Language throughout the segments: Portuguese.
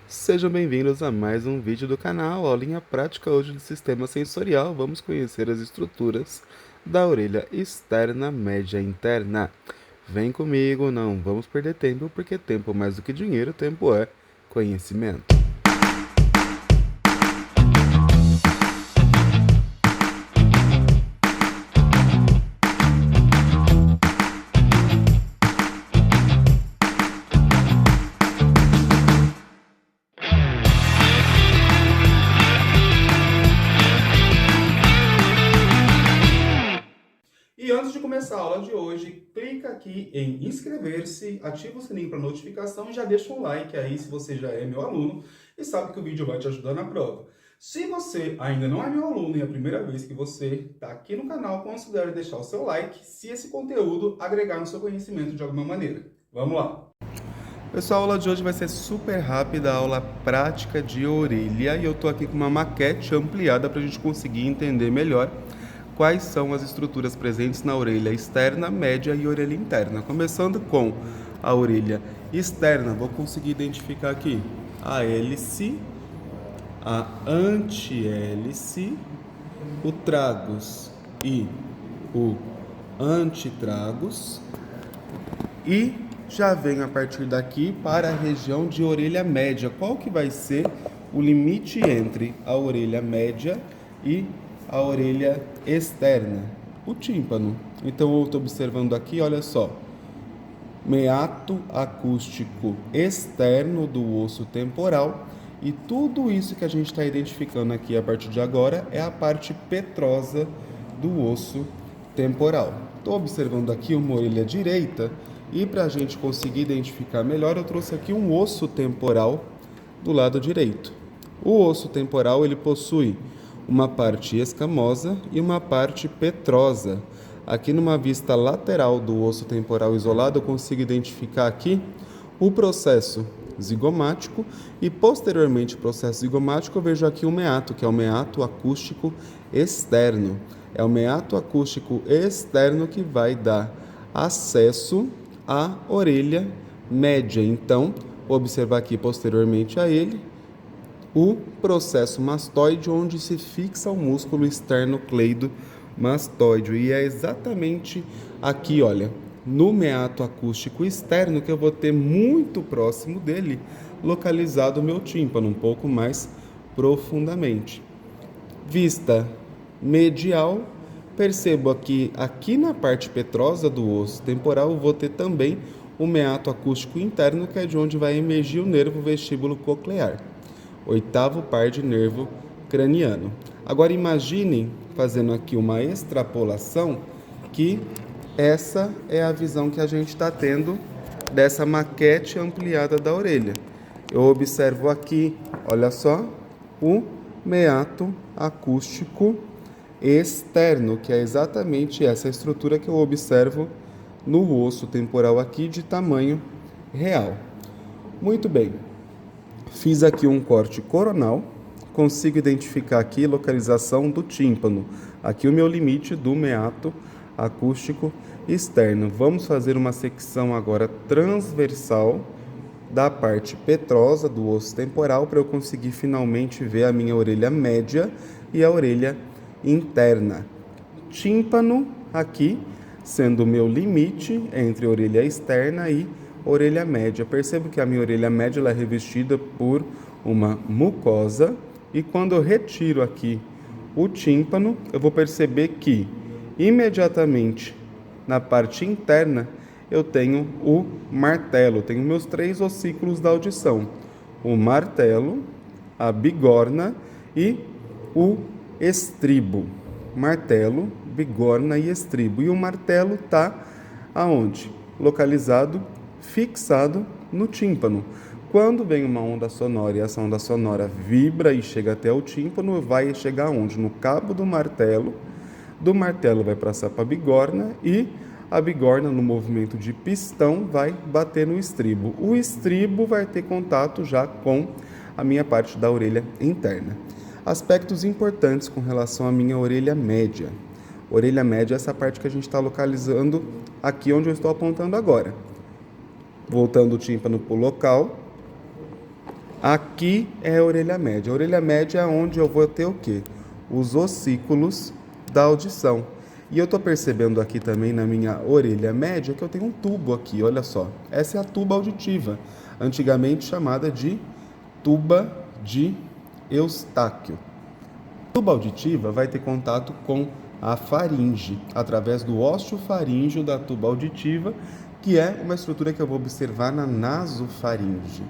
Sejam bem-vindos a mais um vídeo do canal, aulinha prática hoje do sistema sensorial. Vamos conhecer as estruturas da orelha externa, média e interna. Vem comigo, não vamos perder tempo, porque tempo mais do que dinheiro, tempo é conhecimento. E antes de começar a aula de hoje, clica aqui em inscrever-se, ativa o sininho para notificação e já deixa um like aí se você já é meu aluno e sabe que o vídeo vai te ajudar na prova. Se você ainda não é meu aluno e é a primeira vez que você está aqui no canal, considere deixar o seu like se esse conteúdo agregar no seu conhecimento de alguma maneira. Vamos lá! Pessoal, a aula de hoje vai ser super rápida, a aula prática de orelha, e eu estou aqui com uma maquete ampliada para a gente conseguir entender melhor quais são as estruturas presentes na orelha externa, média e orelha interna. Começando com a orelha externa, vou conseguir identificar aqui a hélice, a antihélice, o tragus e o antitragus, e já venho a partir daqui para a região de orelha média. Qual que vai ser o limite entre a orelha média e a orelha externa? O tímpano. Então eu estou observando aqui, olha só, meato acústico externo do osso temporal, e tudo isso que a gente está identificando aqui a partir de agora é a parte petrosa do osso temporal. Estou observando aqui uma orelha direita, e para a gente conseguir identificar melhor, eu trouxe aqui um osso temporal do lado direito. O osso temporal ele possui uma parte escamosa e uma parte petrosa. Aqui numa vista lateral do osso temporal isolado, eu consigo identificar aqui o processo zigomático, e posteriormente ao processo zigomático eu vejo aqui o meato, que é o meato acústico externo. É o meato acústico externo que vai dar acesso à orelha média. Então, vou observar aqui posteriormente a ele o processo mastoide, onde se fixa o músculo esternocleidomastoide. E é exatamente aqui, olha, no meato acústico externo, que eu vou ter muito próximo dele localizado o meu tímpano, um pouco mais profundamente. Vista medial, percebo aqui na parte petrosa do osso temporal, eu vou ter também o meato acústico interno, que é de onde vai emergir o nervo vestíbulo coclear, oitavo par de nervo craniano. Agora imaginem, fazendo aqui uma extrapolação, que essa é a visão que a gente está tendo dessa maquete ampliada da orelha. Eu observo aqui, olha só, o meato acústico externo, que é exatamente essa estrutura que eu observo no osso temporal aqui de tamanho real. Muito bem. Fiz aqui um corte coronal, consigo identificar aqui a localização do tímpano, aqui o meu limite do meato acústico externo. Vamos fazer uma secção agora transversal da parte petrosa do osso temporal para eu conseguir finalmente ver a minha orelha média e a orelha interna. Tímpano aqui sendo o meu limite entre a orelha externa e orelha média. Percebo que a minha orelha média ela é revestida por uma mucosa, e quando eu retiro aqui o tímpano, eu vou perceber que imediatamente na parte interna eu tenho o martelo, tenho meus 3 ossículos da audição: o martelo, a bigorna e o estribo. Martelo, bigorna e estribo. E o martelo está aonde? Localizado, fixado no tímpano. Quando vem uma onda sonora e essa onda sonora vibra e chega até o tímpano, vai chegar onde? No cabo do martelo vai passar para a bigorna, e a bigorna, no movimento de pistão, vai bater no estribo. O estribo vai ter contato já com a minha parte da orelha interna. Aspectos importantes com relação à minha orelha média. Orelha média é essa parte que a gente está localizando aqui onde eu estou apontando agora. Voltando o tímpano para o local, Aqui é a orelha média. A orelha média é onde eu vou ter o quê? Os ossículos da audição. E eu estou percebendo aqui também na minha orelha média que eu tenho um tubo aqui, olha só. Essa é a tuba auditiva, antigamente chamada de tuba de Eustáquio. A tuba auditiva vai ter contato com a faringe, através do ósseo faríngeo da tuba auditiva, que é uma estrutura que eu vou observar na nasofaringe.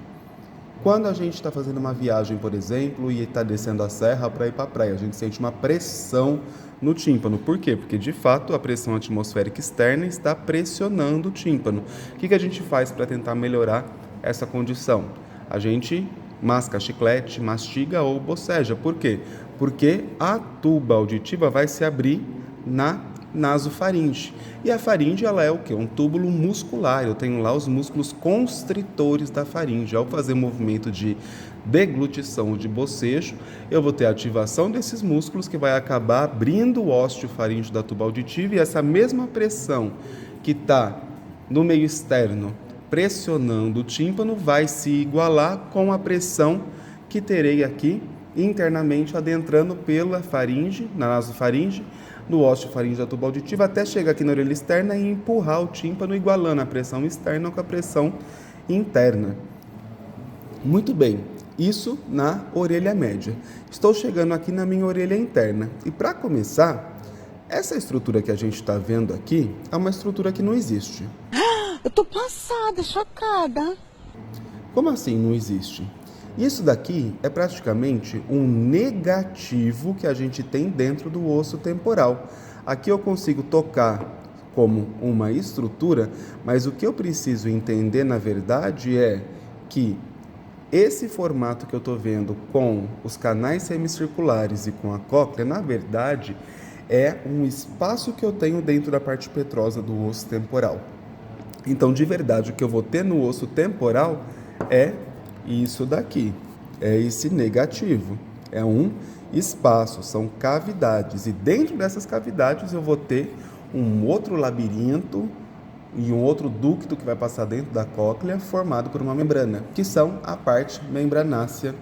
Quando a gente está fazendo uma viagem, por exemplo, e está descendo a serra para ir para a praia, a gente sente uma pressão no tímpano. Por quê? Porque, de fato, a pressão atmosférica externa está pressionando o tímpano. O que a gente faz para tentar melhorar essa condição? A gente masca chiclete, mastiga ou boceja. Por quê? Porque a tuba auditiva vai se abrir na nasofaringe. E a faringe, ela é o quê? Um túbulo muscular. Eu tenho lá os músculos constritores da faringe. Ao fazer movimento de deglutição ou de bocejo, eu vou ter a ativação desses músculos que vai acabar abrindo o ósseo faríngeo da tuba auditiva, e essa mesma pressão que está no meio externo pressionando o tímpano vai se igualar com a pressão que terei aqui internamente adentrando pela faringe, na nasofaringe, no ósseo faríngeo da tuba auditiva, até chegar aqui na orelha externa e empurrar o tímpano, igualando a pressão externa com a pressão interna. Muito bem, isso na orelha média. Estou chegando aqui na minha orelha interna. E para começar, essa estrutura que a gente está vendo aqui é uma estrutura que não existe. Eu tô passada, chocada. Como assim não existe? Isso daqui é praticamente um negativo que a gente tem dentro do osso temporal. Aqui eu consigo tocar como uma estrutura, mas o que eu preciso entender, na verdade, é que esse formato que eu estou vendo com os canais semicirculares e com a cóclea, na verdade, é um espaço que eu tenho dentro da parte petrosa do osso temporal. Então, de verdade, o que eu vou ter no osso temporal é isso daqui, é esse negativo, é um espaço, são cavidades, e dentro dessas cavidades eu vou ter um outro labirinto e um outro ducto que vai passar dentro da cóclea, formado por uma membrana, que são a parte membranácea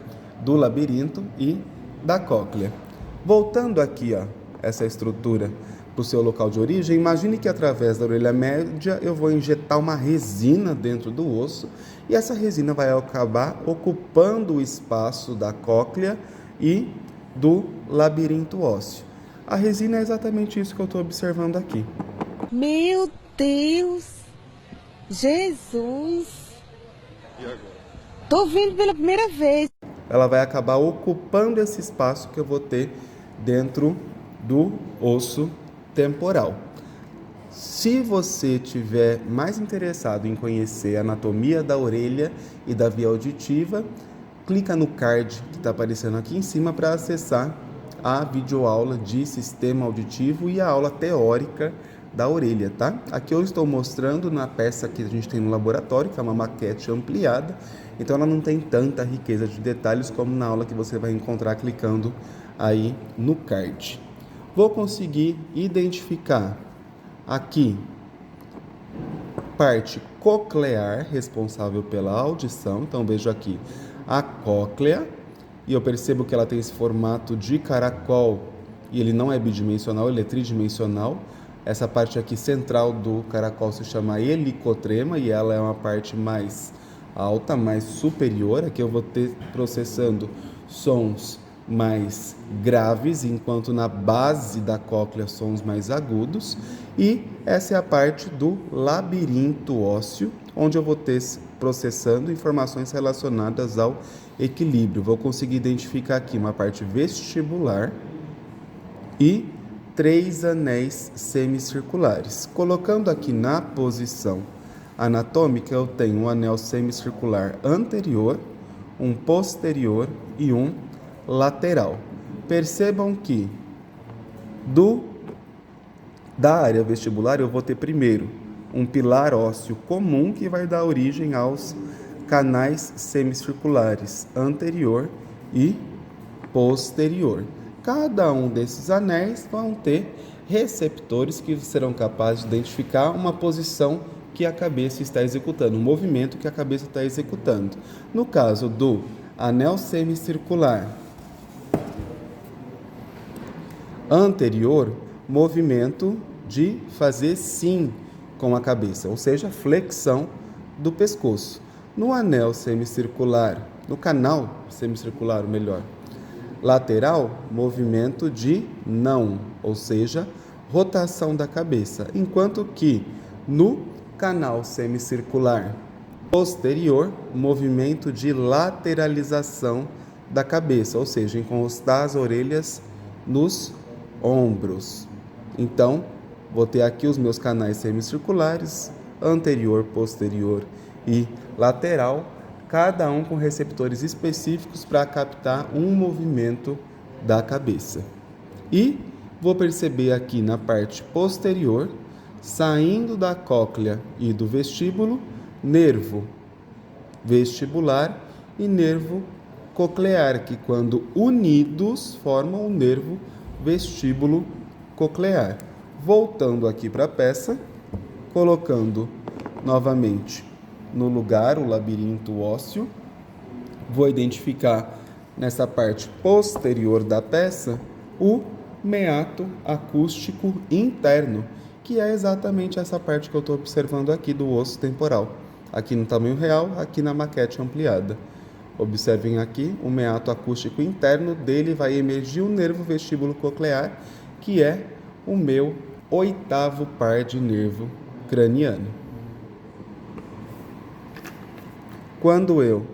do labirinto e da cóclea. Voltando aqui, ó, essa estrutura para o seu local de origem, imagine que através da orelha média eu vou injetar uma resina dentro do osso, e essa resina vai acabar ocupando o espaço da cóclea e do labirinto ósseo. A resina é exatamente isso que eu estou observando aqui. Meu Deus! Jesus! E agora? Tô vendo pela primeira vez. Ela vai acabar ocupando esse espaço que eu vou ter dentro do osso temporal. Se você tiver mais interessado em conhecer a anatomia da orelha e da via auditiva, clica no card que está aparecendo aqui em cima para acessar a videoaula de sistema auditivo e a aula teórica da orelha, tá? Aqui eu estou mostrando na peça que a gente tem no laboratório, que é uma maquete ampliada, então ela não tem tanta riqueza de detalhes como na aula que você vai encontrar clicando aí no card. Vou conseguir identificar aqui parte coclear, responsável pela audição. Então vejo aqui a cóclea, e eu percebo que ela tem esse formato de caracol, e ele não é bidimensional, ele é tridimensional. Essa parte aqui central do caracol se chama helicotrema, e ela é uma parte mais alta, mais superior. Aqui eu vou ter processando sons mais graves, enquanto na base da cóclea sons mais agudos. E essa é a parte do labirinto ósseo, onde eu vou ter processando informações relacionadas ao equilíbrio. Vou conseguir identificar aqui uma parte vestibular e 3 anéis semicirculares. Colocando aqui na posição anatômica, eu tenho um anel semicircular anterior, um posterior e um lateral. Percebam que da área vestibular eu vou ter primeiro um pilar ósseo comum que vai dar origem aos canais semicirculares anterior e posterior. Cada um desses anéis vão ter receptores que serão capazes de identificar uma posição que a cabeça está executando, um movimento que a cabeça está executando. No caso do anel semicircular. Anterior, movimento de fazer sim com a cabeça, ou seja, flexão do pescoço. No anel semicircular, no canal semicircular, melhor, lateral, movimento de não, ou seja, rotação da cabeça, enquanto que no canal semicircular posterior, movimento de lateralização da cabeça, ou seja, encostar as orelhas nos ombros. Então, vou ter aqui os meus canais semicirculares, anterior, posterior e lateral, cada um com receptores específicos para captar um movimento da cabeça. E vou perceber aqui na parte posterior, saindo da cóclea e do vestíbulo, nervo vestibular e nervo coclear, que quando unidos formam o nervo vestíbulo coclear. Voltando aqui para a peça, colocando novamente no lugar o labirinto ósseo, vou identificar nessa parte posterior da peça o meato acústico interno, que é exatamente essa parte que eu estou observando aqui do osso temporal, aqui no tamanho real, aqui na maquete ampliada. Observem aqui o meato acústico interno, dele vai emergir o nervo vestíbulo coclear, que é o meu 8º par de nervo craniano. Quando eu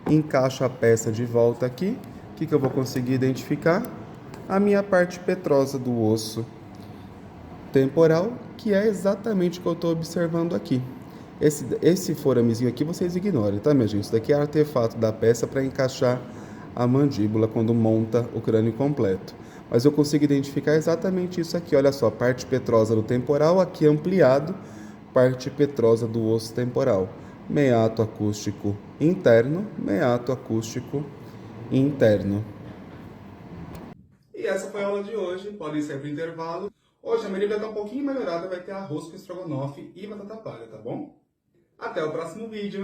encaixo a peça de volta aqui, o que eu vou conseguir identificar? A minha parte petrosa do osso temporal, que é exatamente o que eu estou observando aqui. Esse foramezinho aqui vocês ignorem, tá, minha gente? Isso daqui é artefato da peça para encaixar a mandíbula quando monta o crânio completo. Mas eu consigo identificar exatamente isso aqui. Olha só, parte petrosa do temporal, aqui ampliado, parte petrosa do osso temporal. Meato acústico interno, meato acústico interno. E essa foi a aula de hoje. Podem sair para o intervalo. Hoje a Marília está um pouquinho melhorada, vai ter arroz com estrogonofe e batata palha, tá bom? Até o próximo vídeo.